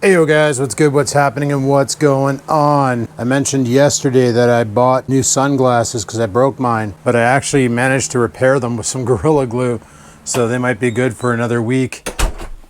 Hey yo guys, what's good, what's happening, and what's going on? I mentioned yesterday that I bought new sunglasses because I broke mine, but I actually managed to repair them with some Gorilla Glue, so they might be good for another week.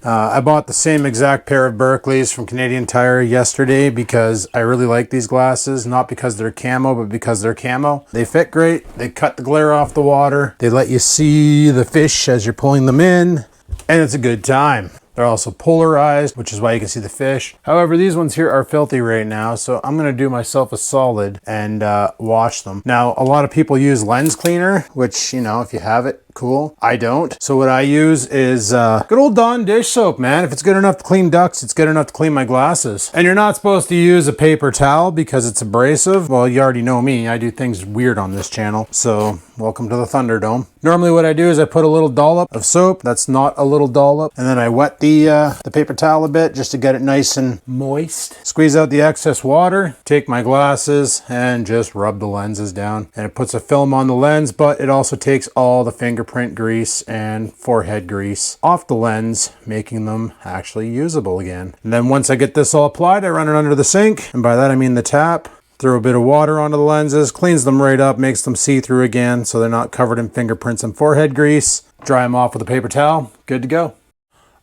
I bought the same exact pair of Berkeley's from Canadian Tire yesterday because I really like these glasses, not because they're camo, but because they're camo. They fit great, they cut the glare off the water, they let you see the fish as you're pulling them in, and it's a good time. They're also polarized, which is why you can see the fish. However, these ones here are filthy right now, so I'm gonna do myself a solid and wash them. Now, a lot of people use lens cleaner, which, you know, if you have it, cool. I don't. So what I use is good old Dawn dish soap, man. If it's good enough to clean ducks, it's good enough to clean my glasses. And you're not supposed to use a paper towel because it's abrasive. Well, you already know me. I do things weird on this channel. So welcome to the Thunderdome. Normally what I do is I put a little dollop of soap. That's not a little dollop. And then I wet the paper towel a bit just to get it nice and moist. Squeeze out the excess water, take my glasses and just rub the lenses down. And it puts a film on the lens, but it also takes all the fingerprint grease and forehead grease off the lens, making them actually usable again. And then once I get this all applied, I run it under the sink. And by that I mean the tap. Throw a bit of water onto the lenses, cleans them right up, makes them see-through again so they're not covered in fingerprints and forehead grease. Dry them off with a paper towel, good to go.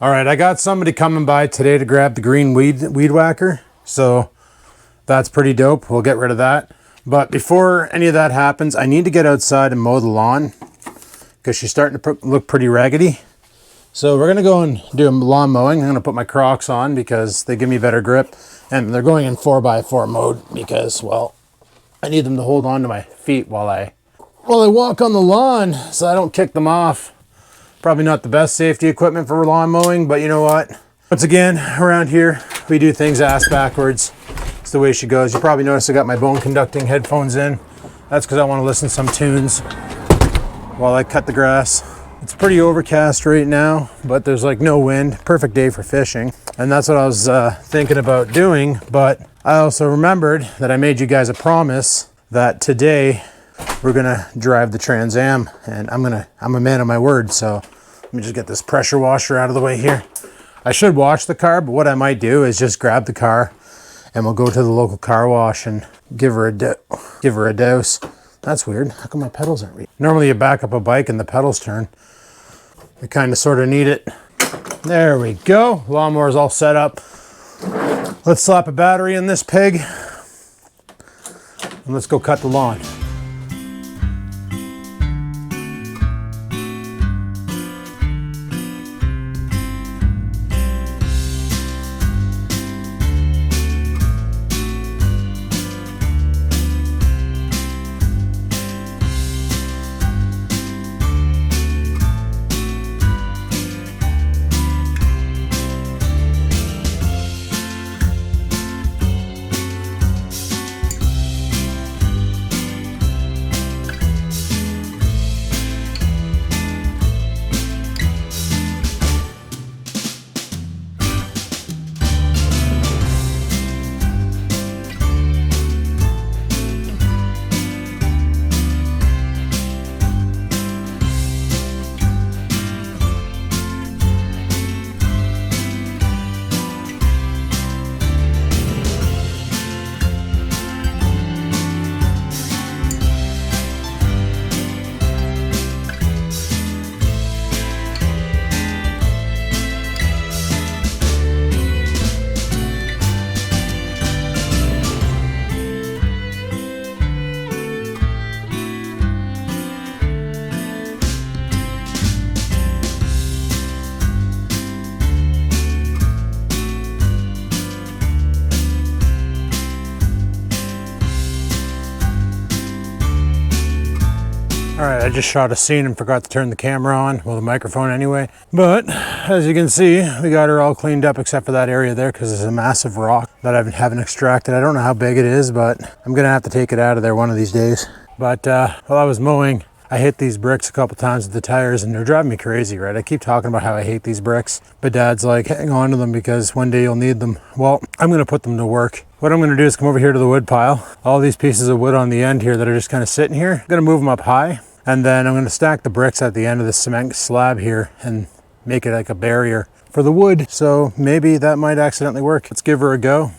All right, I got somebody coming by today to grab the green weed whacker, so that's pretty dope. We'll get rid of that. But before any of that happens, I need to get outside and mow the lawn because she's starting to look pretty raggedy. So we're gonna go and do a lawn mowing. I'm gonna put my Crocs on because they give me better grip, and they're going in 4x4 mode because, well, I need them to hold on to my feet while I walk on the lawn so I don't kick them off. Probably not the best safety equipment for lawn mowing, but you know what? Once again, around here, we do things ass backwards. It's the way she goes. You probably noticed I got my bone conducting headphones in. That's because I want to listen to some tunes while I cut the grass. It's pretty overcast right now, but there's like no wind. Perfect day for fishing. And that's what I was thinking about doing. But I also remembered that I made you guys a promise that today we're gonna drive the Trans Am, and I'm a man of my word. So let me just get this pressure washer out of the way here. I should wash the car, but what I might do is just grab the car and we'll go to the local car wash and give her a dose. That's weird. How come my pedals aren't reading? Normally you back up a bike and the pedals turn. We kind of sort of need it. There we go. Lawnmower's all set up. Let's slap a battery in this pig and let's go cut the lawn. All right, I just shot a scene and forgot to turn the camera on, well, the microphone anyway. But as you can see, we got her all cleaned up except for that area there because there's a massive rock that I haven't extracted. I don't know how big it is, but I'm gonna have to take it out of there one of these days. But while I was mowing, I hit these bricks a couple times with the tires and they're driving me crazy, right? I keep talking about how I hate these bricks, but Dad's like, hang on to them because one day you'll need them. Well, I'm gonna put them to work. What I'm gonna do is come over here to the wood pile. All these pieces of wood on the end here that are just kind of sitting here, I'm gonna move them up high. And then I'm gonna stack the bricks at the end of the cement slab here and make it like a barrier for the wood. So maybe that might accidentally work. Let's give her a go.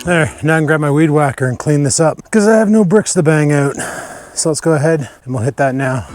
There, now I can grab my weed whacker and clean this up because I have no bricks to bang out. So let's go ahead and we'll hit that now.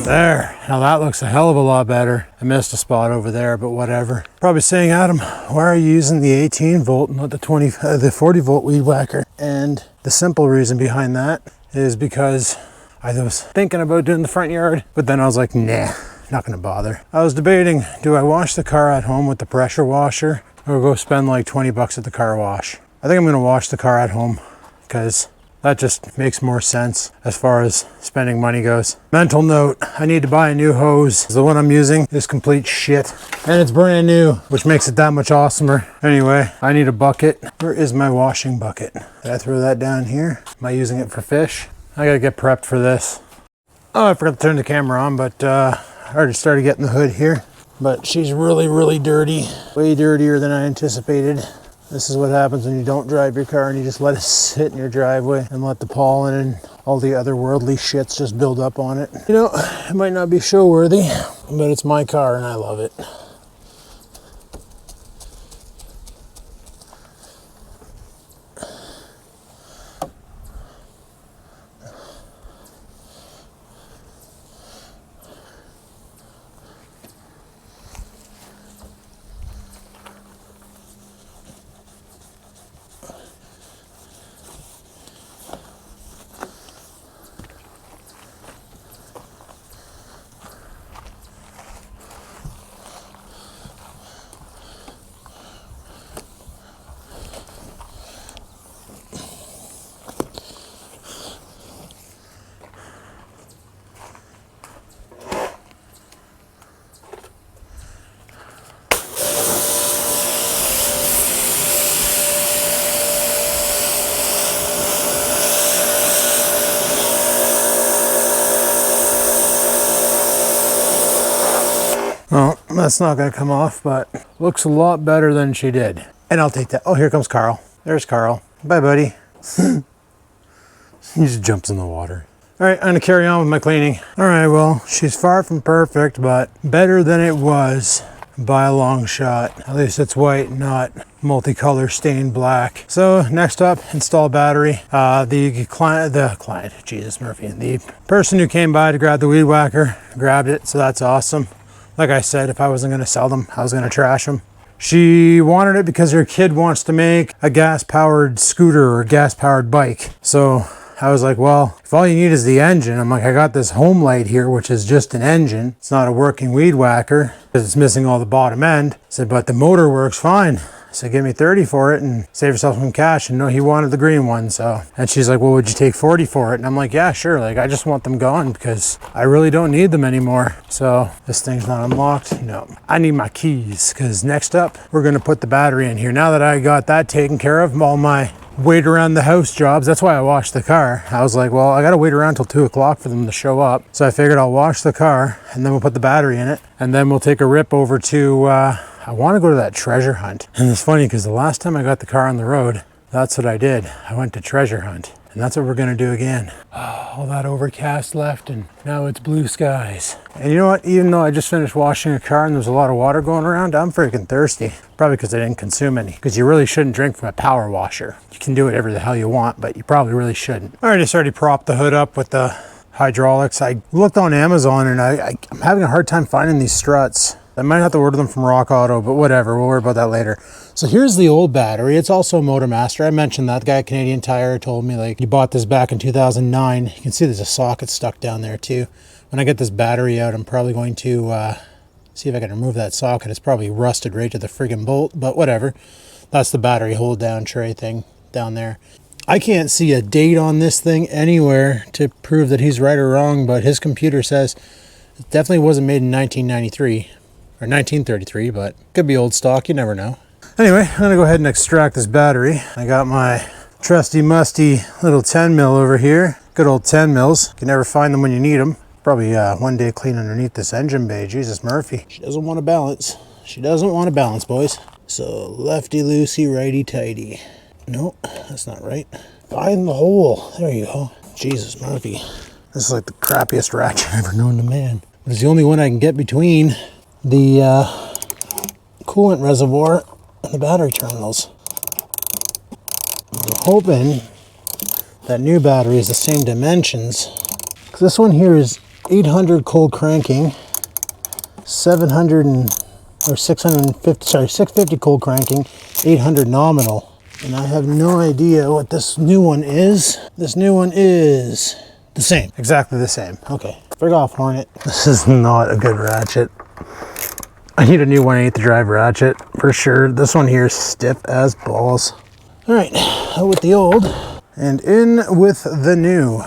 There, now that looks a hell of a lot better. I missed a spot over there, but whatever. Probably saying, Adam, why are you using the 18 volt, not the 40 volt weed whacker? And the simple reason behind that is because I was thinking about doing the front yard, but then I was like, nah, not gonna bother. I was debating, do I wash the car at home with the pressure washer or go spend like 20 bucks at the car wash? I think I'm gonna wash the car at home because that just makes more sense as far as spending money goes. Mental note, I need to buy a new hose. The one I'm using is complete shit and it's brand new, which makes it that much awesomer. Anyway, I need a bucket. Where is my washing bucket? Did I throw that down here? Am I using it for fish? I gotta get prepped for this. Oh, I forgot to turn the camera on, but I already started getting the hood here. But she's really, really dirty. Way dirtier than I anticipated. This is what happens when you don't drive your car and you just let it sit in your driveway and let the pollen and all the other worldly shits just build up on it. You know, it might not be show worthy, but it's my car and I love it. Well, that's not gonna come off, but looks a lot better than she did. And I'll take that. Oh, here comes Carl. There's Carl. Bye, buddy. He just jumps in the water. All right, I'm gonna carry on with my cleaning. All right, well, she's far from perfect, but better than it was by a long shot. At least it's white, not multicolor stained black. So next up, install battery. The client, Jesus Murphy, the person who came by to grab the weed whacker grabbed it, so that's awesome. Like I said, if I wasn't gonna sell them, I was gonna trash them. She wanted it because her kid wants to make a gas-powered scooter or gas-powered bike. So I was like, well, if all you need is the engine, I'm like, I got this home light here, which is just an engine. It's not a working weed whacker because it's missing all the bottom end. I said, but the motor works fine. So give me 30 for it and save yourself some cash. And no, he wanted the green one. So, and she's like, well, would you take 40 for it? And I'm like, yeah, sure. Like, I just want them gone because I really don't need them anymore. So this thing's not unlocked. No, I need my keys because next up, we're going to put the battery in here. Now that I got that taken care of, all my wait around the house jobs, that's why I washed the car. I was like, well, I got to wait around till 2 o'clock for them to show up. So I figured I'll wash the car and then we'll put the battery in it. And then we'll take a rip over to, I want to go to that treasure hunt. And it's funny because the last time I got the car on the road, that's what I did. I went to treasure hunt. And that's what we're gonna do again. All that overcast left, and now it's blue skies. And you know what? Even though I just finished washing a car and there's a lot of water going around, I'm freaking thirsty. Probably because I didn't consume any. Because you really shouldn't drink from a power washer. You can do whatever the hell you want, but you probably really shouldn't. All right, I just already propped the hood up with the hydraulics. I looked on Amazon and I'm having a hard time finding these struts. I might have to order them from Rock Auto, but whatever, we'll worry about that later. So here's the old battery. It's also a Motormaster. I mentioned that guy at Canadian Tire told me like, you bought this back in 2009. You can see there's a socket stuck down there too. When I get this battery out, I'm probably going to see if I can remove that socket. It's probably rusted right to the friggin' bolt, but whatever. That's the battery hold down tray thing down there. I can't see a date on this thing anywhere to prove that he's right or wrong, but his computer says it definitely wasn't made in 1993. Or 1933, but could be old stock, you never know. Anyway, I'm gonna go ahead and extract this battery. I got my trusty musty little 10 mil over here. Good old 10 mils. Can never find them when you need them. Probably one day clean underneath this engine bay. Jesus Murphy. She doesn't want to balance. She doesn't want to balance, boys. So lefty loosey, righty tighty. Nope, that's not right. Find the hole. There you go. Jesus Murphy. This is like the crappiest ratchet I've ever known to man. But it's the only one I can get between the coolant reservoir and the battery terminals. I'm hoping that new battery is the same dimensions. This one here is 800 cold cranking, 650 cold cranking, 800 nominal. And I have no idea what this new one is. This new one is the same, exactly the same. Okay, frig off, Hornet. This is not a good ratchet. I need a new 1/8 drive ratchet for sure. This one here is stiff as balls. All right, out with the old and in with the new.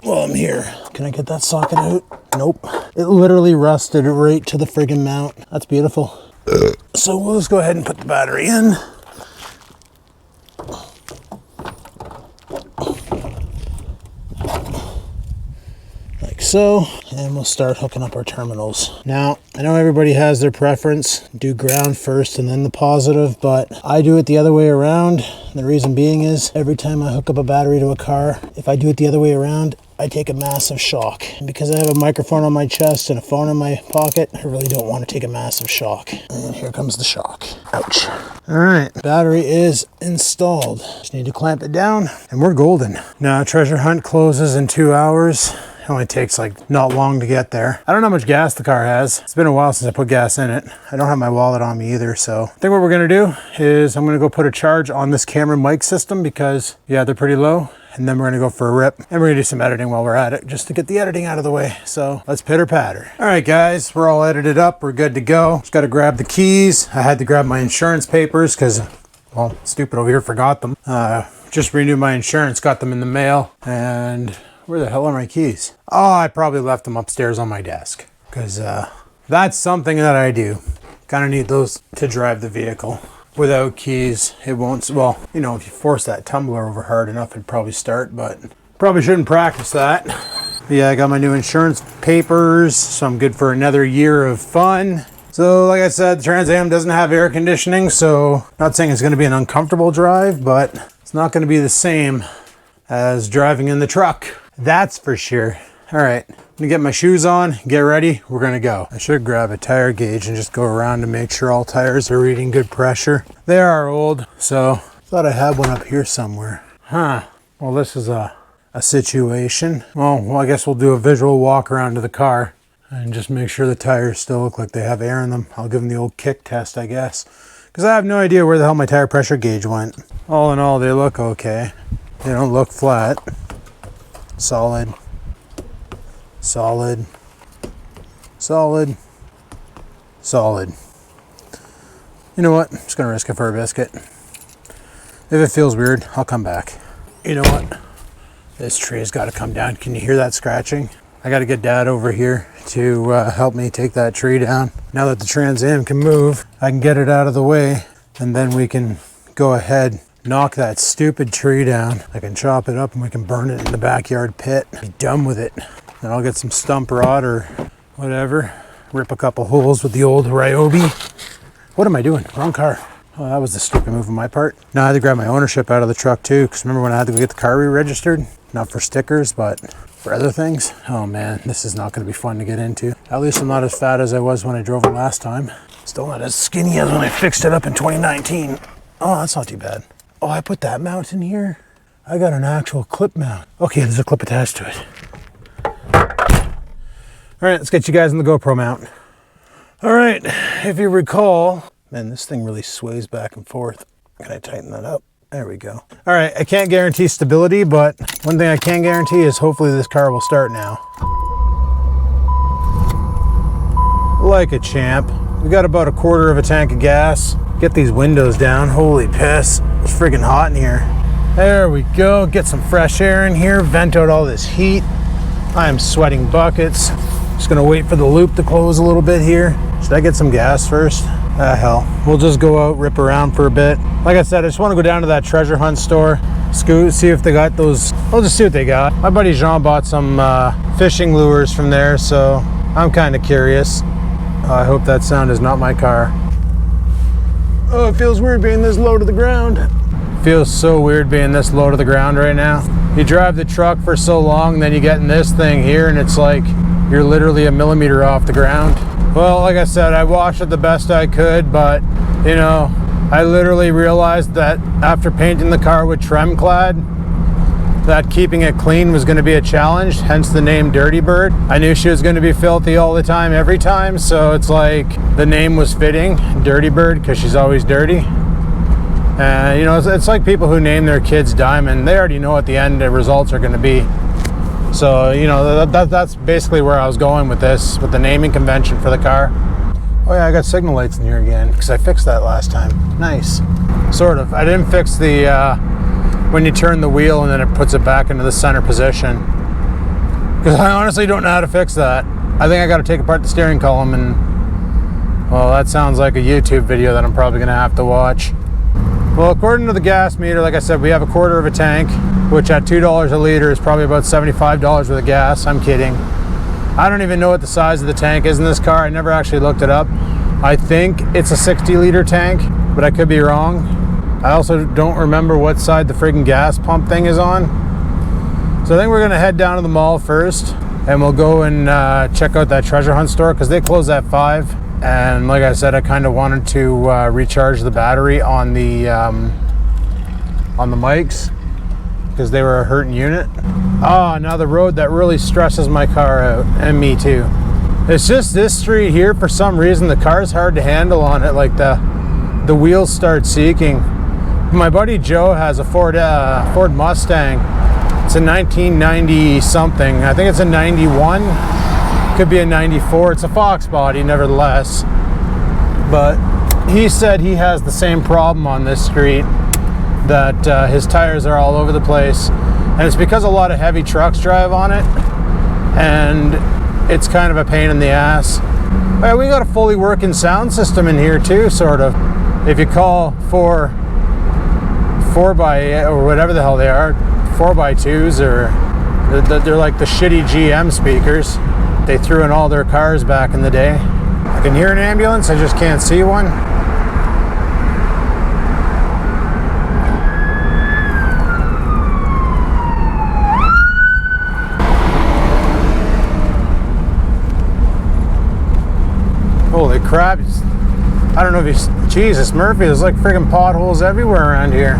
Well, I'm here. Can I get that socket out? Nope. It literally rusted right to the friggin' mount. That's beautiful. So we'll just go ahead and put the battery in. So, and we'll start hooking up our terminals. Now, I know everybody has their preference, do ground first and then the positive, but I do it the other way around. The reason being is every time I hook up a battery to a car, if I do it the other way around, I take a massive shock. And because I have a microphone on my chest and a phone in my pocket, I really don't want to take a massive shock. And here comes the shock. Ouch. All right, battery is installed. Just need to clamp it down and we're golden. Now, treasure hunt closes in 2 hours. It only takes like not long to get there. I don't know how much gas the car has. It's been a while since I put gas in it. I don't have my wallet on me either, so I think what we're gonna do is I'm gonna go put a charge on this camera mic system because yeah, they're pretty low. And then we're gonna go for a rip and we're gonna do some editing while we're at it just to get the editing out of the way. So let's pitter patter. All right guys, we're all edited up. We're good to go. Just gotta grab the keys. I had to grab my insurance papers because, well, stupid over here forgot them. Just renewed my insurance, got them in the mail, and where the hell are my keys? Oh, I probably left them upstairs on my desk because that's something that I do. Kind of need those to drive the vehicle. Without keys, it won't, well, you know, if you force that tumbler over hard enough, it'd probably start, but probably shouldn't practice that. But yeah, I got my new insurance papers, so I'm good for another year of fun. So like I said, the Trans Am doesn't have air conditioning, so not saying it's gonna be an uncomfortable drive, but it's not gonna be the same as driving in the truck. That's for sure. All right, I'm gonna get my shoes on, get ready, we're gonna go. I should grab a tire gauge and just go around to make sure all tires are reading good pressure. They are old, so thought I had one up here somewhere. Huh, well this is a situation. Well, I guess we'll do a visual walk around to the car and just make sure the tires still look like they have air in them. I'll give them the old kick test, I guess. Because I have no idea where the hell my tire pressure gauge went. All in all, they look okay. They don't look flat. Solid, solid, solid, solid. You know what? I'm just gonna risk it for a biscuit. If it feels weird, I'll come back. You know what? This tree has got to come down. Can you hear that scratching? I got to get Dad over here to help me take that tree down. Now that the Trans Am can move, I can get it out of the way, and then we can go ahead, knock that stupid tree down. I can chop it up and we can burn it in the backyard pit. Be done with it. Then I'll get some stump rod or whatever. Rip a couple holes with the old Ryobi. What am I doing? Wrong car. Oh, that was the stupid move on my part. Now I had to grab my ownership out of the truck too, because remember when I had to go get the car re-registered? Not for stickers, but for other things. Oh man, this is not going to be fun to get into. At least I'm not as fat as I was when I drove it last time. Still not as skinny as when I fixed it up in 2019. Oh, that's not too bad. Oh, I put that mount in here? I got an actual clip mount. Okay, there's a clip attached to it. All right, let's get you guys in the GoPro mount. All right, if you recall, man, this thing really sways back and forth. Can I tighten that up? There we go. All right, I can't guarantee stability, but one thing I can guarantee is hopefully this car will start now. Like a champ. We got about a quarter of a tank of gas. Get these windows down. Holy piss, it's friggin' hot in here. There we go, get some fresh air in here, vent out all this heat. I am sweating buckets. Just gonna wait for the loop to close a little bit here. Should I get some gas first? Hell, we'll just go out, rip around for a bit. Like I said, I just want to go down to that treasure hunt store, scoot, see if they got those. I'll just see what they got. My buddy Jean bought some fishing lures from there, so I'm kind of curious. I hope that sound is not my car. Oh, it feels weird being this low to the ground. Feels so weird being this low to the ground right now. You drive the truck for so long, then you get in this thing here, and it's like you're literally a millimeter off the ground. Well, like I said, I washed it the best I could, but you know, I literally realized that after painting the car with Tremclad, that keeping it clean was going to be a challenge, hence the name Dirty Bird. I knew she was going to be filthy all the time, every time, so it's like the name was fitting, Dirty Bird, because she's always dirty. And you know, it's like people who name their kids Diamond. They already know what the end results are going to be. So, you know, that's basically where I was going with this, with the naming convention for the car. Oh yeah, I got signal lights in here again, because I fixed that last time. Nice. Sort of. I didn't fix the, when you turn the wheel and then it puts it back into the center position. Because I honestly don't know how to fix that. I think I got to take apart the steering column and, well, that sounds like a YouTube video that I'm probably going to have to watch. Well, according to the gas meter, like I said, we have a quarter of a tank, which at $2 a liter is probably about $75 worth of gas. I'm kidding. I don't even know what the size of the tank is in this car. I never actually looked it up. I think it's a 60-liter tank, but I could be wrong. I also don't remember what side the friggin' gas pump thing is on. So I think we're gonna head down to the mall first, and we'll go and check out that treasure hunt store, because they close at 5. And like I said, I kind of wanted to recharge the battery on the mics, because they were a hurting unit. Oh, now the road that really stresses my car out, and me too. It's just this street here, for some reason the car's hard to handle on it, like the wheels start seeking. My buddy Joe has a Ford Mustang. It's a 1990 something. I think it's a 91. Could be a 94. It's a Fox body nevertheless. But he said he has the same problem on this street, that his tires are all over the place. And it's because a lot of heavy trucks drive on it. And it's kind of a pain in the ass. But we got a fully working sound system in here too, sort of. If you call 4 by or whatever the hell they are, 4x2s, or they're like the shitty GM speakers they threw in all their cars back in the day. I can hear an ambulance, I just can't see one. Holy crap. I don't know if you... Jesus, Murphy, there's like friggin' potholes everywhere around here.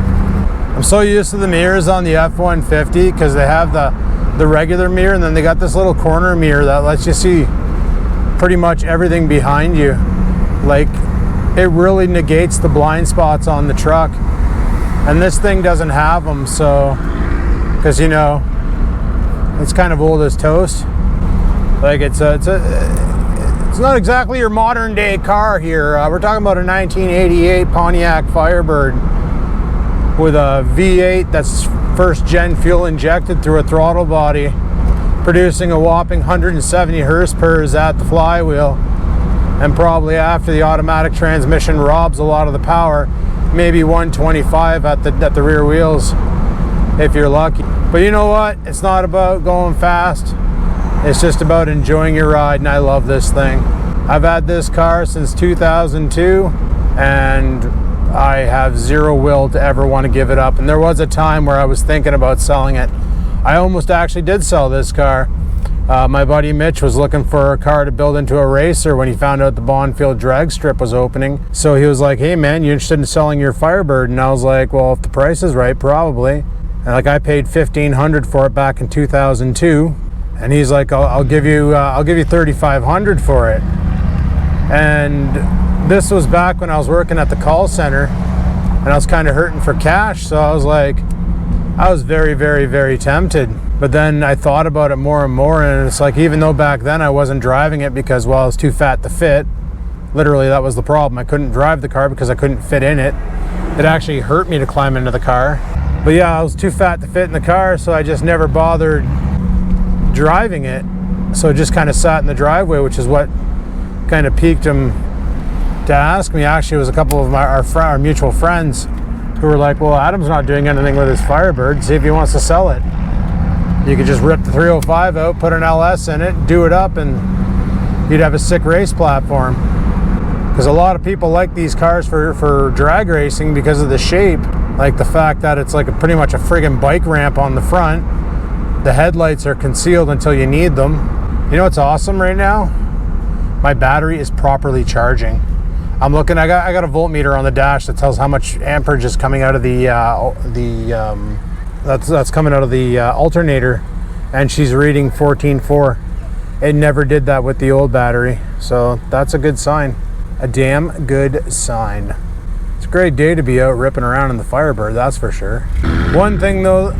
I'm so used to the mirrors on the F-150, because they have the regular mirror, and then they got this little corner mirror that lets you see pretty much everything behind you. Like, it really negates the blind spots on the truck. And this thing doesn't have them, so... Because, you know, it's kind of old as toast. Like, it's not exactly your modern day car here. We're talking about a 1988 Pontiac Firebird with a V8 that's first gen fuel injected through a throttle body, producing a whopping 170 horsepower at the flywheel, and probably after the automatic transmission robs a lot of the power, maybe 125 at the rear wheels if you're lucky. But you know what? It's not about going fast. It's just about enjoying your ride, and I love this thing. I've had this car since 2002, and I have zero will to ever want to give it up. And there was a time where I was thinking about selling it. I almost actually did sell this car. My buddy Mitch was looking for a car to build into a racer when he found out the Bondfield drag strip was opening. So he was like, hey man, you interested in selling your Firebird? And I was like, well, if the price is right, probably. And like, I paid $1,500 for it back in 2002. And he's like, I'll give you $3,500 for it. And this was back when I was working at the call center and I was kind of hurting for cash. So I was like, I was very, very, very tempted. But then I thought about it more and more, and it's like, even though back then I wasn't driving it because, well, I was too fat to fit. Literally, that was the problem. I couldn't drive the car because I couldn't fit in it. It actually hurt me to climb into the car. But yeah, I was too fat to fit in the car, so I just never bothered driving it. So it just kind of sat in the driveway, which is what kind of piqued him to ask me. Actually, it was a couple of our mutual friends who were like, well, Adam's not doing anything with his Firebird. See if he wants to sell it. You could just rip the 305 out, put an LS in it, do it up, and you'd have a sick race platform. Because a lot of people like these cars for drag racing because of the shape. Like the fact that it's like pretty much a friggin' bike ramp on the front. The headlights are concealed until you need them. You know what's awesome right now? My battery is properly charging. I'm looking, I got a voltmeter on the dash that tells how much amperage is coming out of that's coming out of the alternator, and she's reading 14.4. It never did that with the old battery, so that's a good sign. A damn good sign. It's a great day to be out ripping around in the Firebird, that's for sure. One thing though,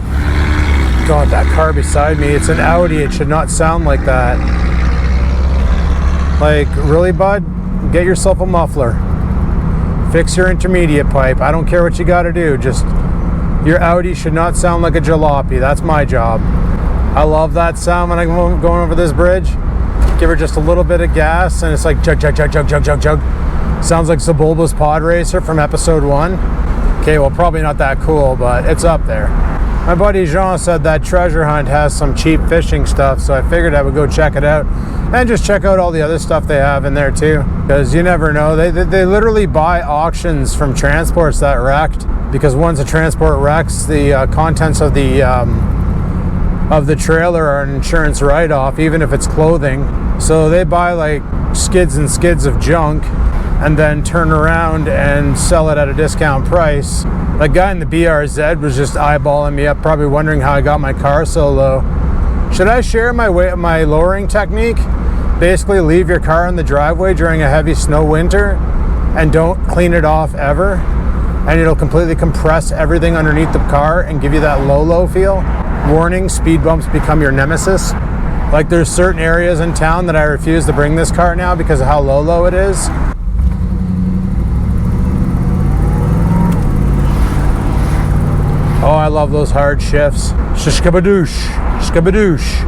God, that car beside me, it's an Audi. It should not sound like that. Like, really, bud? Get yourself a muffler. Fix your intermediate pipe. I don't care what you got to do. Just, your Audi should not sound like a jalopy. That's my job. I love that sound when I'm going over this bridge. Give her just a little bit of gas and it's like chug, chug, chug, chug, chug, chug, chug. Sounds like Sebulba's Pod Racer from episode 1. Okay, well, probably not that cool, but it's up there. My buddy Jean said that Treasure Hunt has some cheap fishing stuff, so I figured I would go check it out and just check out all the other stuff they have in there too, because you never know. They literally buy auctions from transports that wrecked, because once a transport wrecks, the contents of the trailer are an insurance write-off, even if it's clothing. So they buy like skids and skids of junk and then turn around and sell it at a discount price. That guy in the BRZ was just eyeballing me up, probably wondering how I got my car so low. Should I share my lowering technique? Basically leave your car in the driveway during a heavy snow winter and don't clean it off ever, and it'll completely compress everything underneath the car and give you that low feel. Warning, speed bumps become your nemesis. Like, there's certain areas in town that I refuse to bring this car now because of how low it is. Oh, I love those hard shifts. Shkabadoosh, shkabadoosh.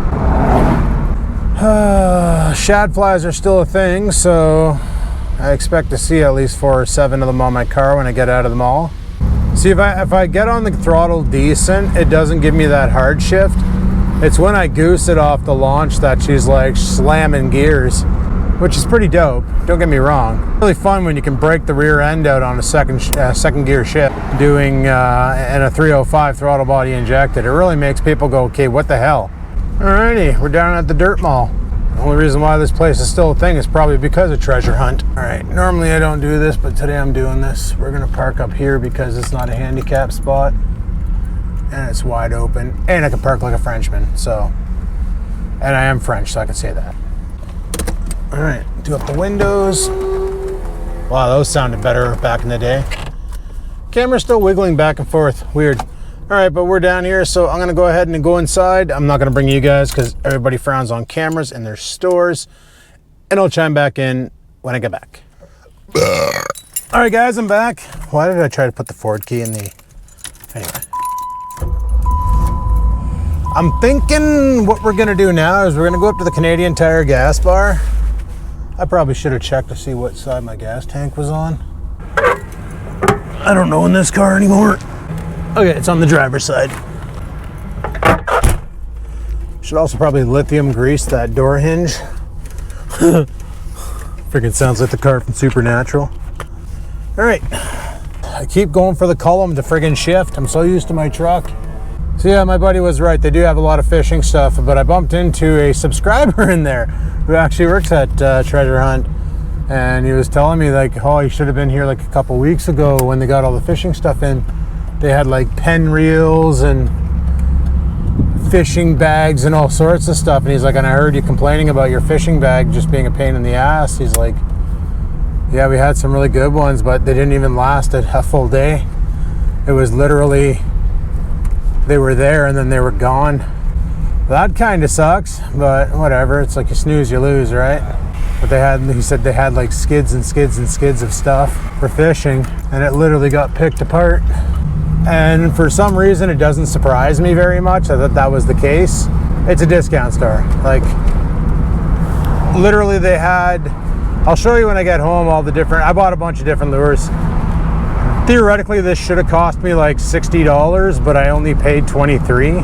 Shad flies are still a thing, so I expect to see at least 4 or 7 of them on my car when I get out of the mall. See, if I get on the throttle decent, it doesn't give me that hard shift. It's when I goose it off the launch that she's like slamming gears, which is pretty dope. Don't get me wrong. Really fun when you can break the rear end out on a second gear shift, doing in a 305 throttle body injected. It really makes people go, okay, what the hell? Alrighty, we're down at the dirt mall. The only reason why this place is still a thing is probably because of Treasure Hunt. Alright, normally I don't do this, but today I'm doing this. We're gonna park up here because it's not a handicap spot and it's wide open, and I can park like a Frenchman, so, and I am French, so I can say that. Alright, do up the windows. Wow, those sounded better back in the day. Camera's still wiggling back and forth, weird. Alright, but we're down here, so I'm gonna go ahead and go inside. I'm not gonna bring you guys because everybody frowns on cameras in their stores, and I'll chime back in when I get back. Alright guys, I'm back. Why did I try to put the Ford key in the... Anyway. I'm thinking what we're gonna do now is we're gonna go up to the Canadian Tire gas bar. I probably should have checked to see what side my gas tank was on. I don't know in this car anymore. Okay, it's on the driver's side. Should also probably lithium grease that door hinge. Freaking sounds like the car from Supernatural. All right, I keep going for the column to friggin' shift. I'm so used to my truck. So yeah, my buddy was right. They do have a lot of fishing stuff, but I bumped into a subscriber in there who actually works at Treasure Hunt. And he was telling me like, oh, he should have been here like a couple weeks ago when they got all the fishing stuff in. They had like pen reels and fishing bags and all sorts of stuff. And he's like, and I heard you complaining about your fishing bag just being a pain in the ass. He's like, yeah, we had some really good ones, but they didn't even last a full day. It was literally, they were there and then they were gone. That kind of sucks, but whatever. It's like you snooze, you lose, right? But he said they had like skids and skids and skids of stuff for fishing, and it literally got picked apart. And for some reason, it doesn't surprise me very much. I thought that was the case. It's a discount store. Like, literally they had, I'll show you when I get home all the different, I bought a bunch of different lures. Theoretically, this should have cost me like $60, but I only paid $23.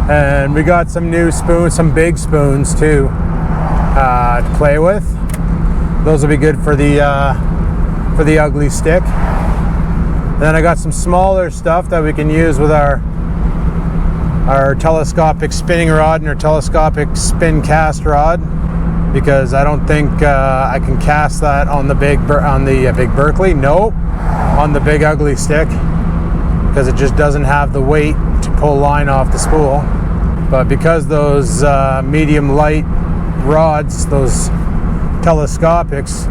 And we got some new spoons, some big spoons too, to play with. Those will be good for the ugly stick. Then I got some smaller stuff that we can use with our telescopic spinning rod and our telescopic spin cast rod, because I don't think I can cast that on the big Berkeley. Nope, on the big ugly stick, because it just doesn't have the weight to pull line off the spool. But because those medium light rods, those telescopics,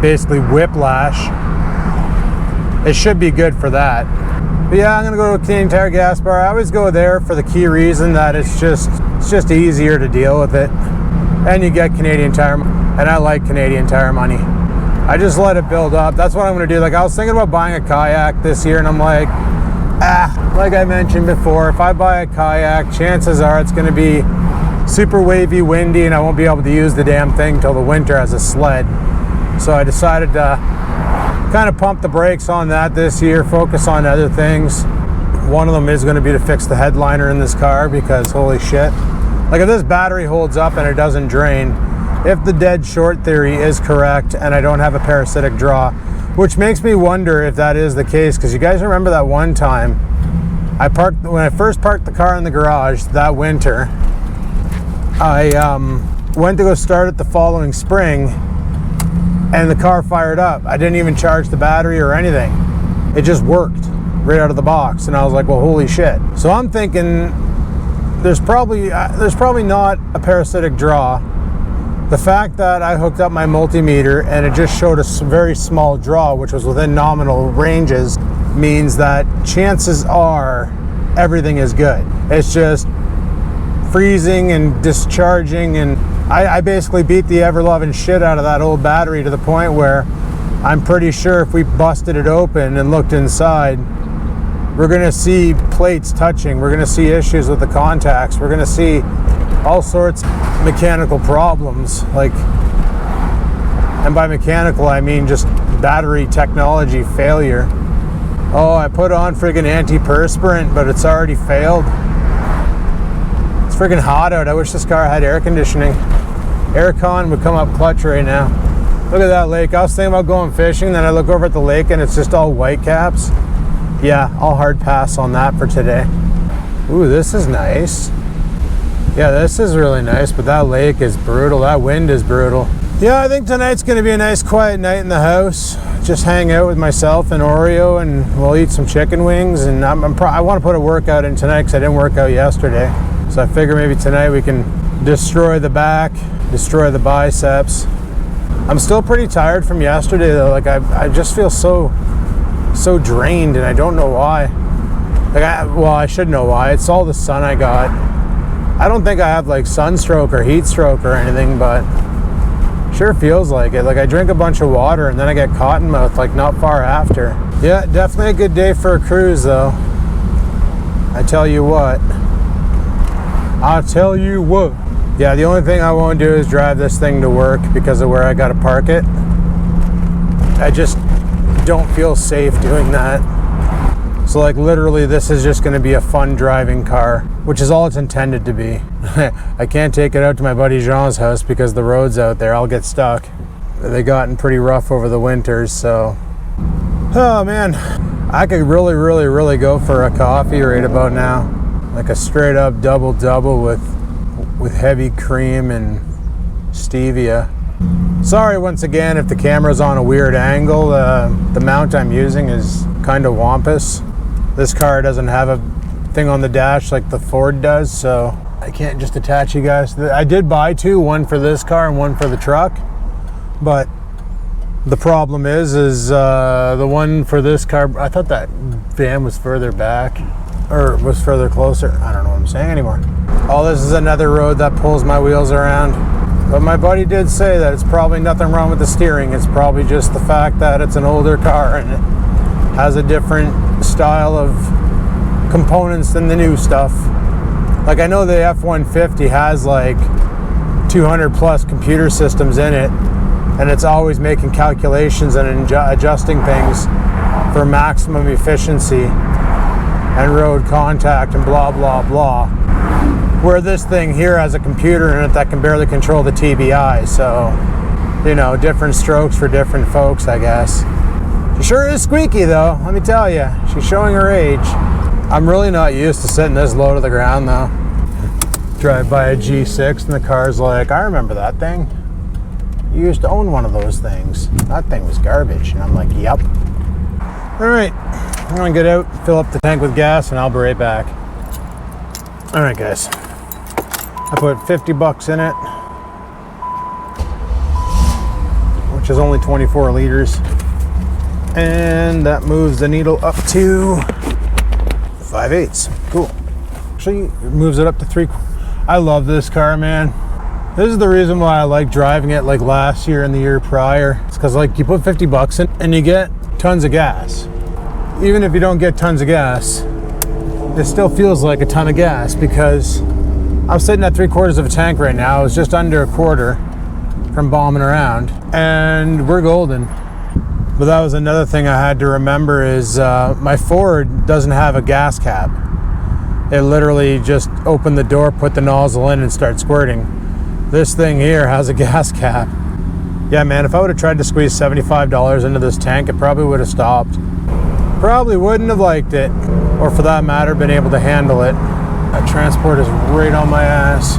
basically whiplash, it should be good for that. But yeah, I'm gonna go to a Canadian Tire gas bar. I always go there for the key reason that it's just easier to deal with it, and you get Canadian Tire, and I like Canadian Tire money. I just let it build up. That's what I'm gonna do. Like, I was thinking about buying a kayak this year, and I'm like, like I mentioned before, if I buy a kayak, chances are it's gonna be super wavy, windy, and I won't be able to use the damn thing till the winter as a sled. So I decided to kind of pump the brakes on that this year, focus on other things. One of them is going to be to fix the headliner in this car, because holy shit, like if this battery holds up and it doesn't drain, if the dead short theory is correct and I don't have a parasitic draw, which makes me wonder if that is the case, because you guys remember that one time when I first parked the car in the garage that winter, I went to go start it the following spring, and the car fired up. I didn't even charge the battery or anything. It just worked right out of the box, and I was like, well, holy shit. So I'm thinking there's probably not a parasitic draw. The fact that I hooked up my multimeter and it just showed a very small draw, which was within nominal ranges, means that chances are everything is good. It's just freezing and discharging, and I basically beat the ever-loving shit out of that old battery to the point where I'm pretty sure if we busted it open and looked inside, we're gonna see plates touching, we're gonna see issues with the contacts, we're gonna see all sorts of mechanical problems. Like, and by mechanical I mean just battery technology failure. Oh, I put on friggin' antiperspirant, but it's already failed. It's friggin' hot out. I wish this car had air conditioning. Aircon would come up clutch right now. Look at that lake. I was thinking about going fishing, then I look over at the lake and it's just all white caps. Yeah, I'll hard pass on that for today. Ooh, this is nice. Yeah, this is really nice, but that lake is brutal. That wind is brutal. Yeah, I think tonight's gonna be a nice quiet night in the house. Just hang out with myself and Oreo, and we'll eat some chicken wings. And I want to put a workout in tonight because I didn't work out yesterday. So I figure maybe tonight we can destroy the back, destroy the biceps. I'm still pretty tired from yesterday though. Like I just feel so drained, and I don't know why. Like I should know why. It's all the sun I got. I don't think I have like sunstroke or heat stroke or anything, but sure feels like it. Like I drink a bunch of water and then I get cotton mouth like not far after. Yeah, definitely a good day for a cruise though. I tell you what. I'll tell you what. Yeah, the only thing I won't do is drive this thing to work because of where I gotta park it. I just don't feel safe doing that. So like literally this is just gonna be a fun driving car, which is all it's intended to be. I can't take it out to my buddy Jean's house because the road's out there. I'll get stuck. They gotten pretty rough over the winters, so Oh man, I could really go for a coffee right about now. Like a straight up double with heavy cream and stevia. Sorry once again if the camera's on a weird angle. The mount I'm using is kind of wampus. This car doesn't have a thing on the dash like the Ford does, so I can't just attach you guys to I did buy two, one for this car and one for the truck, but the problem is the one for this car, I thought that van was further back, or was further closer. I don't know what I'm saying anymore. Oh, this is another road that pulls my wheels around. But my buddy did say that it's probably nothing wrong with the steering. It's probably just the fact that it's an older car and it has a different style of components than the new stuff. Like I know the F-150 has like 200 plus computer systems in it, and it's always making calculations and adjusting things for maximum efficiency and road contact and blah blah blah, where this thing here has a computer in it that can barely control the TBI. So, you know, different strokes for different folks, I guess. She sure is squeaky though, let me tell you. She's showing her age. I'm really not used to sitting this low to the ground though. Drive by a G6 and the car's like, I remember that thing. You used to own one of those things. That thing was garbage. And I'm like, yep. All right, I'm gonna get out, fill up the tank with gas, and I'll be right back. All right, guys. I put 50 bucks in it, which is only 24 liters. And that moves the needle up to 5/8. Cool. Actually, it moves it up to 3. I love this car, man. This is the reason why I like driving it like last year and the year prior. It's because like you put 50 bucks in and you get tons of gas. Even if you don't get tons of gas, it still feels like a ton of gas because I'm sitting at 3/4 of a tank right now. I was just under a quarter from bombing around and we're golden. But that was another thing I had to remember is my Ford doesn't have a gas cap. It literally just opened the door, put the nozzle in and start squirting. This thing here has a gas cap. Yeah, man, if I would have tried to squeeze $75 into this tank, it probably would have stopped. Probably wouldn't have liked it, or for that matter, been able to handle it. That transport is right on my ass,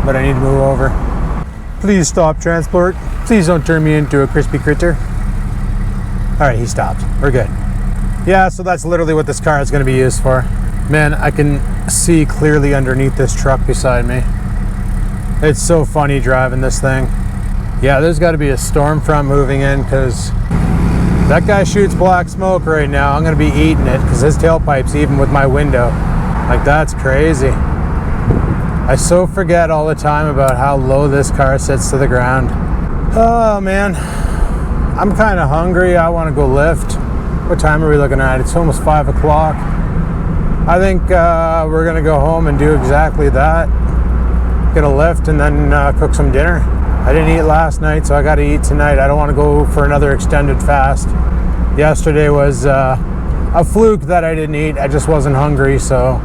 but I need to move over. Please stop, transport. Please don't turn me into a crispy critter. All right, he stopped. We're good. Yeah, so that's literally what this car is going to be used for. Man, I can see clearly underneath this truck beside me. It's so funny driving this thing. Yeah, there's got to be a storm front moving in because that guy shoots black smoke right now. I'm going to be eating it because his tailpipe's even with my window. Like, that's crazy. I so forget all the time about how low this car sits to the ground. Oh, man. I'm kind of hungry. I want to go lift. What time are we looking at? It's almost 5 o'clock. I think we're going to go home and do exactly that. Get a lift and then cook some dinner. I didn't eat last night, so I got to eat tonight. I don't want to go for another extended fast. Yesterday was a fluke that I didn't eat. I just wasn't hungry, so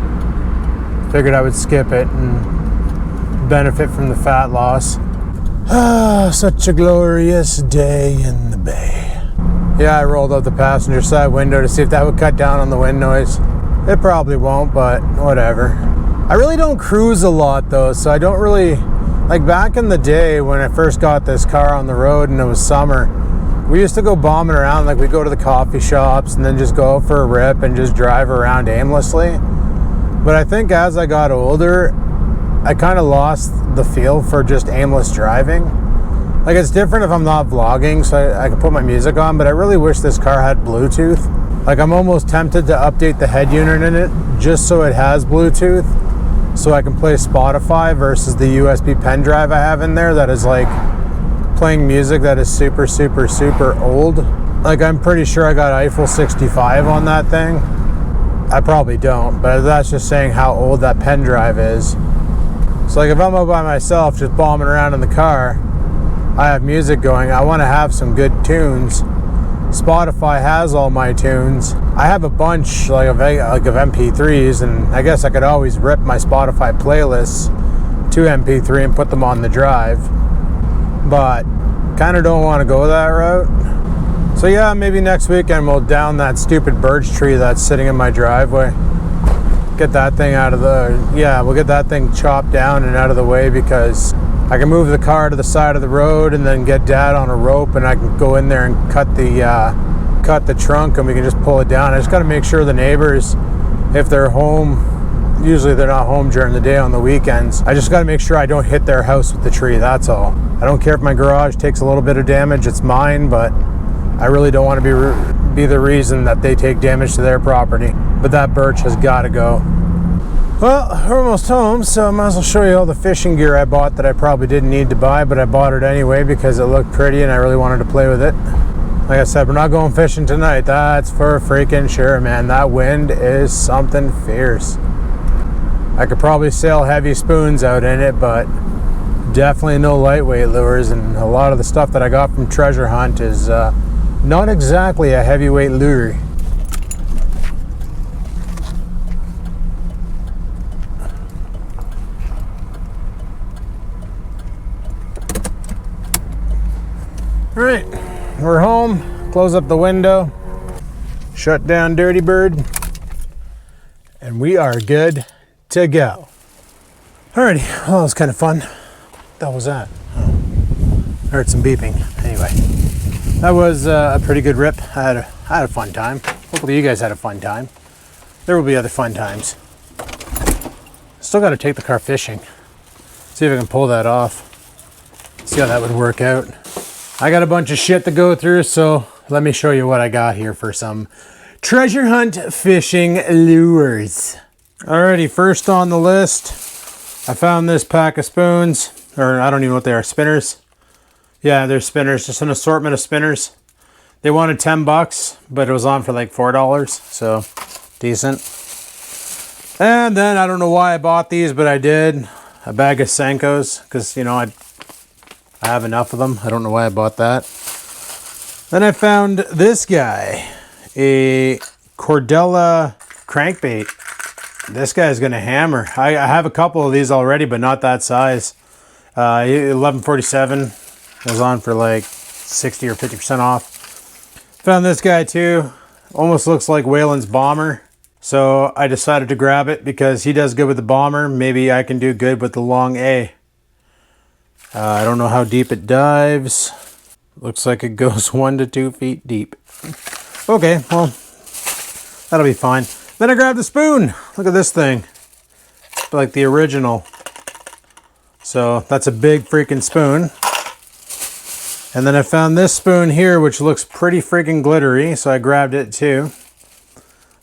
figured I would skip it and benefit from the fat loss. Ah, such a glorious day in the bay. Yeah, I rolled out the passenger side window to see if that would cut down on the wind noise. It probably won't, but whatever. I really don't cruise a lot though, so I don't really, like back in the day when I first got this car on the road and it was summer, we used to go bombing around. Like we'd go to the coffee shops and then just go out for a rip and just drive around aimlessly. But I think as I got older, I kind of lost the feel for just aimless driving. Like it's different if I'm not vlogging, so I can put my music on, but I really wish this car had Bluetooth. Like I'm almost tempted to update the head unit in it just so it has Bluetooth, so I can play Spotify versus the USB pen drive I have in there that is like playing music that is super, super, super old. Like I'm pretty sure I got Eiffel 65 on that thing. I probably don't, but that's just saying how old that pen drive is. So like if I'm out by myself just bombing around in the car, I have music going, I want to have some good tunes. Spotify has all my tunes. I have a bunch like of MP3s, and I guess I could always rip my Spotify playlists to MP3 and put them on the drive. But kind of don't want to go that route. So yeah, maybe next weekend we'll down that stupid birch tree that's sitting in my driveway. Get that thing out of the, yeah, we'll get that thing chopped down and out of the way, because I can move the car to the side of the road and then get Dad on a rope, and I can go in there and cut the trunk, and we can just pull it down. I just got to make sure the neighbors, if they're home, usually they're not home during the day on the weekends, I just got to make sure I don't hit their house with the tree, that's all. I don't care if my garage takes a little bit of damage, it's mine, but I really don't want to be the reason that they take damage to their property. But that birch has got to go. Well, we're almost home, so I might as well show you all the fishing gear I bought that I probably didn't need to buy, but I bought it anyway because it looked pretty and I really wanted to play with it. Like I said, we're not going fishing tonight. That's for freaking sure, man. That wind is something fierce. I could probably sail heavy spoons out in it, but definitely no lightweight lures, and a lot of the stuff that I got from Treasure Hunt is not exactly a heavyweight lure. All right, we're home. Close up the window, shut down Dirty Bird, and we are good to go. Alrighty, well, that was kind of fun. What the hell was that? Oh, I heard some beeping. Anyway, that was a pretty good rip. I had a fun time. Hopefully you guys had a fun time. There will be other fun times. Still got to take the car fishing. See if I can pull that off. See how that would work out. I got a bunch of shit to go through, so let me show you what I got here for some Treasure Hunt fishing lures. Alrighty, first on the list, I found this pack of spoons, or I don't even know what they are, spinners. Yeah, they're spinners, just an assortment of spinners. They wanted 10 bucks, but it was on for like $4, so decent. And then I don't know why I bought these, but I did. A bag of Senkos, because you know I have enough of them. I don't know why I bought that. Then I found this guy, a Cordella crankbait. This guy's gonna hammer. I have a couple of these already, but not that size. 1147 was on for like 60 or 50% off. Found this guy too. Almost looks like Whalen's Bomber. So I decided to grab it because he does good with the Bomber. Maybe I can do good with the Long A. I don't know how deep it dives. Looks like it goes 1 to 2 feet deep. Okay, well, that'll be fine. Then I grabbed the spoon. Look at this thing. Like the original. So that's a big freaking spoon. And then I found this spoon here, which looks pretty freaking glittery. So I grabbed it too.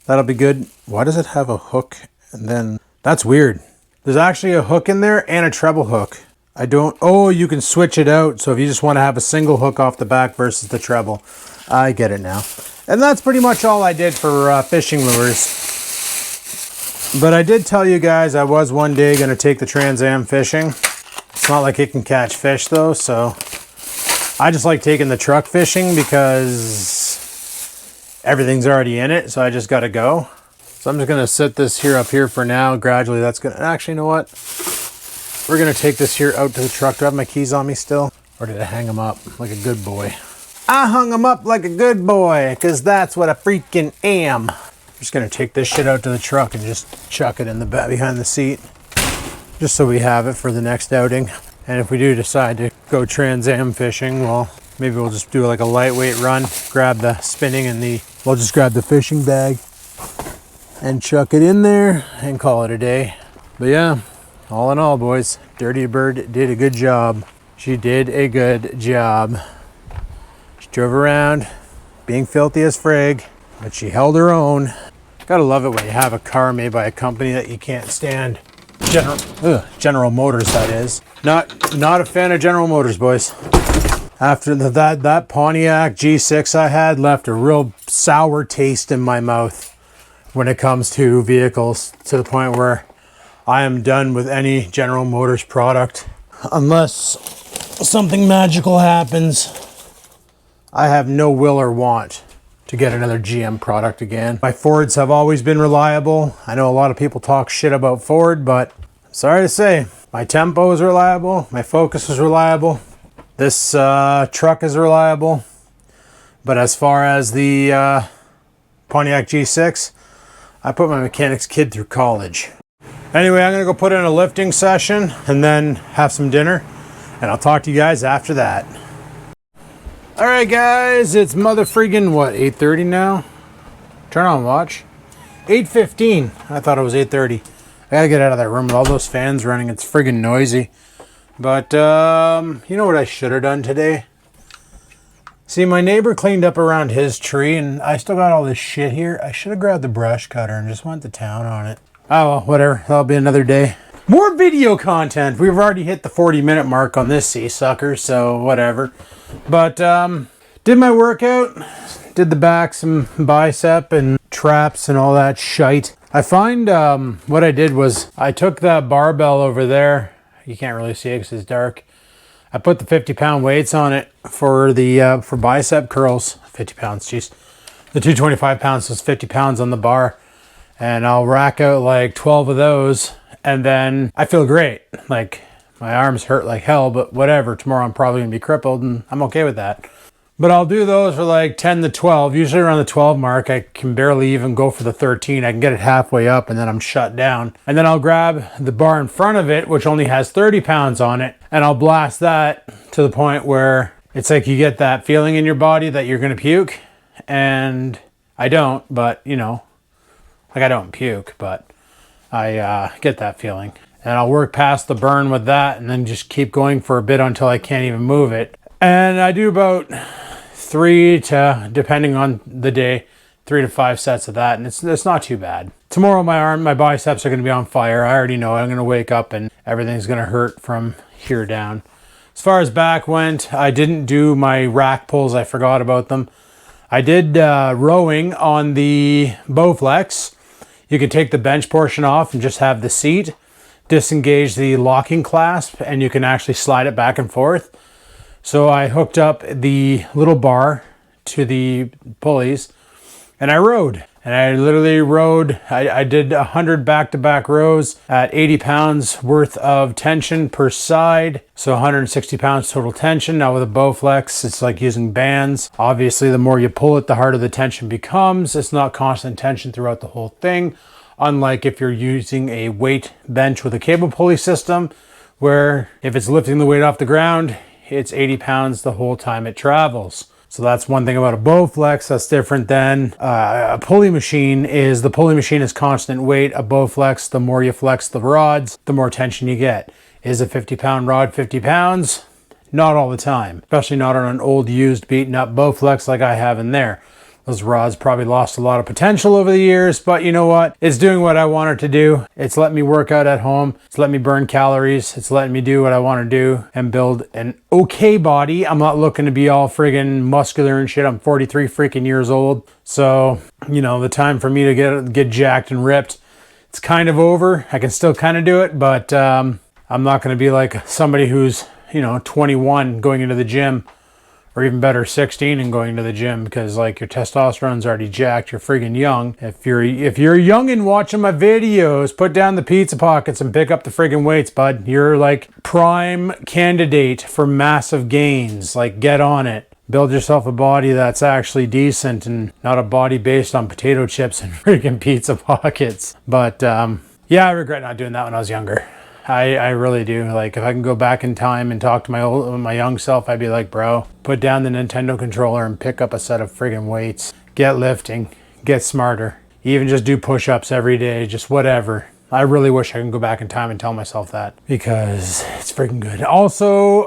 That'll be good. Why does it have a hook? And then, that's weird. There's actually a hook in there and a treble hook. Oh, you can switch it out. So if you just want to have a single hook off the back versus the treble. I get it now. And that's pretty much all I did for fishing lures. But I did tell you guys I was one day going to take the Trans Am fishing. It's not like it can catch fish though. So I just like taking the truck fishing because everything's already in it. So I just got to go. So I'm just going to set this here up here for now. Gradually that's going to, actually, you know what? We're going to take this here out to the truck. Do I have my keys on me still? Or did I hang them up like a good boy? I hung them up like a good boy because that's what I freaking am. I'm just going to take this shit out to the truck and just chuck it in the back behind the seat. Just so we have it for the next outing. And if we do decide to go Trans Am fishing, well, maybe we'll just do like a lightweight run. Grab the spinning and we'll just grab the fishing bag and chuck it in there and call it a day. But yeah. All in all, boys, Dirty Bird did a good job. She did a good job. She drove around, being filthy as frig, but she held her own. Gotta love it when you have a car made by a company that you can't stand. General Motors, that is. Not a fan of General Motors, boys. After that Pontiac G6 I had left a real sour taste in my mouth when it comes to vehicles, to the point where I am done with any General Motors product. Unless something magical happens, I have no will or want to get another GM product again. My Fords have always been reliable. I know a lot of people talk shit about Ford, but I'm sorry to say, my Tempo is reliable, my Focus is reliable, this truck is reliable. But as far as the Pontiac G6, I put my mechanics kid through college. Anyway, I'm gonna go put in a lifting session and then have some dinner, and I'll talk to you guys after that. All right, guys, it's mother freaking what, 8:30 now? Turn on watch. 8:15. I thought it was 8:30. I gotta get out of that room with all those fans running. It's friggin' noisy. But you know what I should have done today? See, my neighbor cleaned up around his tree, and I still got all this shit here. I should have grabbed the brush cutter and just went to town on it. Oh well, whatever. That'll be another day. More video content. We've already hit the 40-minute mark on this sea sucker, so whatever. But did my workout, did the back, some bicep and traps and all that shite. I find what I did was I took that barbell over there. You can't really see it because it's dark. I put the 50-pound weights on it for the for bicep curls. 50 pounds, jeez. The 225 pounds, so it's 50 pounds on the bar. And I'll rack out like 12 of those. And then I feel great. Like my arms hurt like hell, but whatever. Tomorrow I'm probably gonna be crippled and I'm okay with that. But I'll do those for like 10 to 12. Usually around the 12 mark, I can barely even go for the 13. I can get it halfway up and then I'm shut down. And then I'll grab the bar in front of it, which only has 30 pounds on it. And I'll blast that to the point where it's like you get that feeling in your body that you're gonna puke. And I don't, but you know, like I don't puke, but I get that feeling. And I'll work past the burn with that and then just keep going for a bit until I can't even move it. And I do about 3 to, depending on the day, 3 to 5 sets of that, and it's not too bad. Tomorrow my biceps are going to be on fire. I already know. I'm going to wake up and everything's going to hurt from here down. As far as back went, I didn't do my rack pulls. I forgot about them. I did rowing on the Bowflex. You can take the bench portion off and just have the seat, disengage the locking clasp, and you can actually slide it back and forth. So I hooked up the little bar to the pulleys and I rowed. And I literally rowed, I did 100 back-to-back rows at 80 pounds worth of tension per side. So 160 pounds total tension. Now with a Bowflex, it's like using bands. Obviously, the more you pull it, the harder the tension becomes. It's not constant tension throughout the whole thing. Unlike if you're using a weight bench with a cable pulley system, where if it's lifting the weight off the ground, it's 80 pounds the whole time it travels. So that's one thing about a Bowflex that's different than a pulley machine is the pulley machine is constant weight. A Bowflex, the more you flex the rods, the more tension you get. Is a 50-pound rod 50 pounds? Not all the time, especially not on an old used beaten up Bowflex like I have in there. Those rods probably lost a lot of potential over the years, but you know what? It's doing what I want it to do. It's letting me work out at home. It's letting me burn calories. It's letting me do what I want to do and build an okay body. I'm not looking to be all friggin' muscular and shit. I'm 43 freaking years old. So, you know, the time for me to get jacked and ripped, it's kind of over. I can still kind of do it, but I'm not going to be like somebody who's, you know, 21 going into the gym. Or even better, 16 and going to the gym, because like your testosterone's already jacked. You're friggin' young. If you're young and watching my videos, put down the pizza pockets and pick up the friggin' weights, bud. You're like prime candidate for massive gains. Like get on it. Build yourself a body that's actually decent and not a body based on potato chips and friggin' pizza pockets. But yeah, I regret not doing that when I was younger. I really do. Like if I can go back in time and talk to my young self, I'd be like, bro, put down the Nintendo controller and pick up a set of friggin' weights. Get lifting, get smarter. Even just do push-ups every day, just whatever. I really wish I could go back in time and tell myself that because it's freaking good. Also,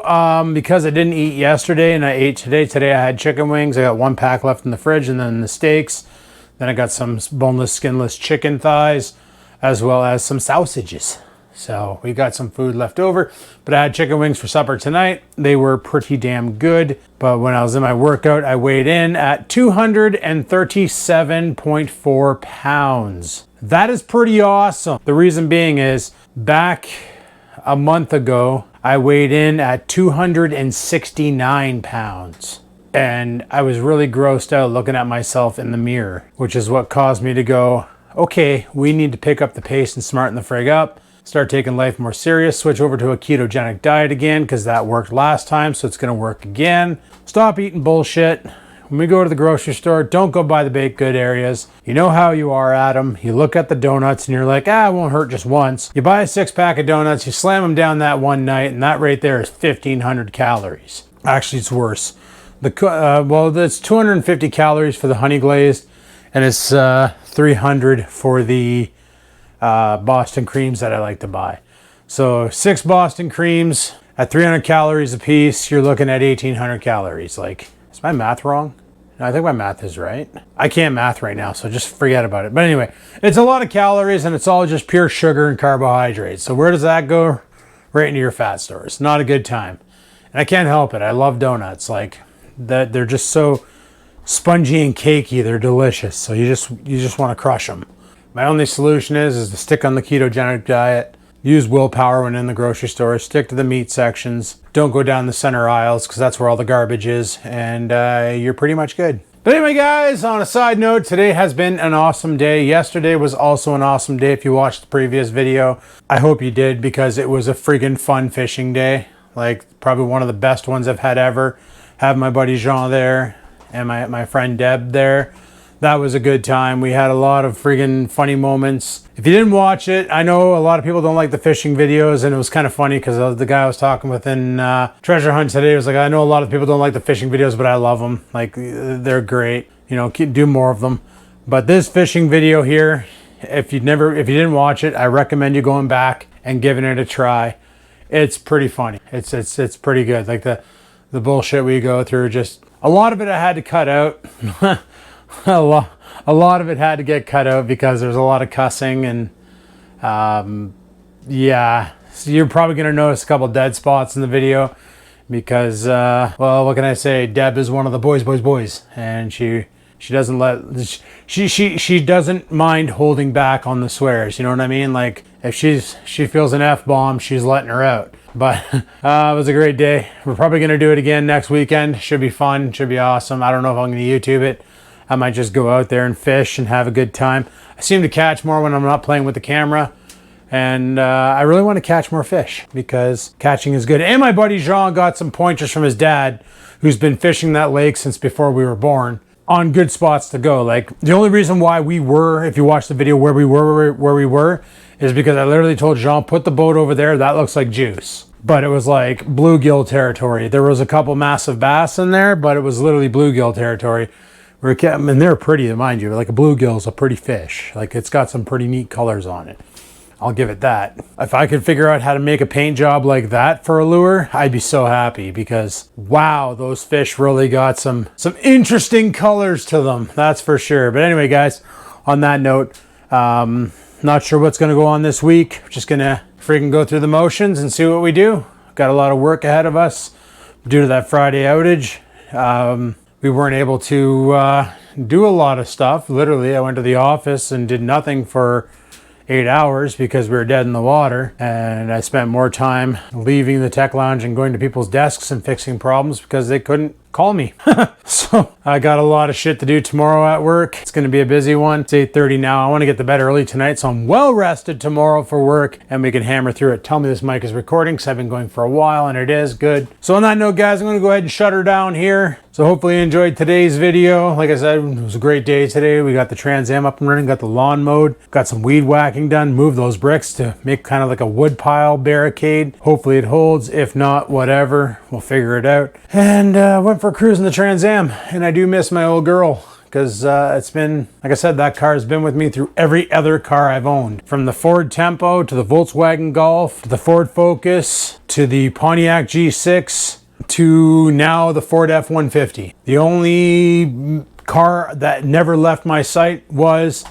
because I didn't eat yesterday and I ate today. Today I had chicken wings. I got 1 pack left in the fridge and then the steaks. Then I got some boneless, skinless chicken thighs as well as some sausages. So we got some food left over, but I had chicken wings for supper tonight. They were pretty damn good. But when I was in my workout, I weighed in at 237.4 pounds. That is pretty awesome. The reason being is back a month ago, I weighed in at 269 pounds. And I was really grossed out looking at myself in the mirror, which is what caused me to go, okay, we need to pick up the pace and smarten the frig up. Start taking life more serious, switch over to a ketogenic diet again because that worked last time, so it's going to work again. Stop eating bullshit. when we go to the grocery store, don't go by the baked good areas. You know how you are at them. You look at the donuts and you're like, it won't hurt just once. You buy a 6-pack of donuts, you slam them down that one night, and that right there is 1,500 calories. Actually, it's worse. It's 250 calories for the honey glazed, and it's 300 for the Boston creams that I like to buy. So 6 Boston creams at 300 calories a piece, you're looking at 1,800 calories. Like, is my math wrong? No, I think my math is right. I can't math right now, so just forget about it. But anyway, it's a lot of calories, and it's all just pure sugar and carbohydrates. So where does that go? Right into your fat stores. Not a good time. And I can't help it. I love donuts. Like, that, they're just so spongy and cakey. They're delicious. So you just want to crush them. My only solution is to stick on the ketogenic diet. Use willpower when in the grocery store. Stick to the meat sections. Don't go down the center aisles because that's where all the garbage is. And you're pretty much good. But anyway, guys, on a side note, today has been an awesome day. Yesterday was also an awesome day if you watched the previous video. I hope you did because it was a freaking fun fishing day. Like, probably one of the best ones I've had ever. Have my buddy Jean there and my friend Deb there. That was a good time. We had a lot of friggin' funny moments. If you didn't watch it, I know a lot of people don't like the fishing videos, and it was kind of funny because the guy I was talking with in Treasure Hunt today was like, I know a lot of people don't like the fishing videos, but I love them. Like, they're great. You know, do more of them. But this fishing video here, if you didn't watch it, I recommend you going back and giving it a try. It's pretty funny. It's pretty good. Like the bullshit we go through, just a lot of it I had to cut out. A lot of it had to get cut out because there's a lot of cussing, and yeah, so you're probably gonna notice a couple dead spots in the video because well, what can I say? Deb is one of the boys, and she doesn't she doesn't mind holding back on the swears. You know what I mean? Like, if she feels an F-bomb, she's letting her out. But it was a great day. We're probably gonna do it again next weekend. Should be fun. Should be awesome. I don't know if I'm gonna YouTube it. I might just go out there and fish and have a good time. I seem to catch more when I'm not playing with the camera. And I really want to catch more fish because catching is good. And my buddy Jean got some pointers from his dad, who's been fishing that lake since before we were born, on good spots to go. Like, the only reason why we were, if you watch the video where we were, is because I literally told Jean, put the boat over there. That looks like juice. But it was like bluegill territory. There was a couple massive bass in there, but it was literally bluegill territory. And they're pretty, mind you. Like, a bluegill is a pretty fish. Like, it's got some pretty neat colors on it. I'll give it that. If I could figure out how to make a paint job like that for a lure, I'd be so happy because, wow, those fish really got some interesting colors to them. That's for sure. But anyway, guys, on that note, not sure what's going to go on this week. Just going to freaking go through the motions and see what we do. Got a lot of work ahead of us due to that Friday outage. We weren't able to do a lot of stuff. Literally, I went to the office and did nothing for 8 hours because we were dead in the water. And I spent more time leaving the tech lounge and going to people's desks and fixing problems because they couldn't call me. So I got a lot of shit to do tomorrow at work. It's going to be a busy one. It's 8:30 now. I want to get to bed early tonight, so I'm well rested tomorrow for work and we can hammer through it. Tell me this mic is recording because I've been going for a while, and it is good. So on that note, guys, I'm going to go ahead and shut her down here. So hopefully you enjoyed today's video. Like I said, it was a great day today. We got the Trans Am up and running, got the lawn mowed, got some weed whacking done, moved those bricks to make kind of like a wood pile barricade. Hopefully it holds. If not, whatever, we'll figure it out. And went for a cruise in the Trans Am, and I do miss my old girl because it's been, like I said, that car has been with me through every other car I've owned, from the Ford Tempo to the Volkswagen Golf to the Ford Focus to the Pontiac G6 to now the Ford F-150. The only car that never left my sight was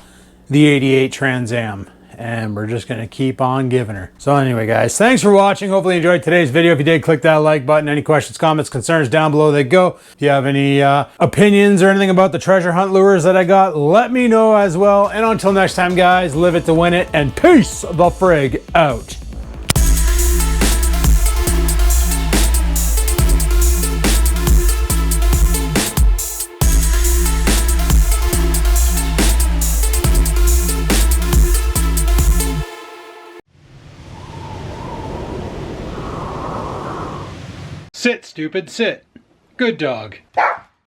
the 88 Trans Am. And we're just going to keep on giving her. So anyway, guys, thanks for watching. Hopefully you enjoyed today's video. If you did, click that like button. Any questions, comments, concerns, down below they go. If you have any opinions or anything about the treasure hunt lures that I got, let me know as well. And until next time, guys, live it to win it. And peace the frig out. Sit, stupid, sit. Good dog.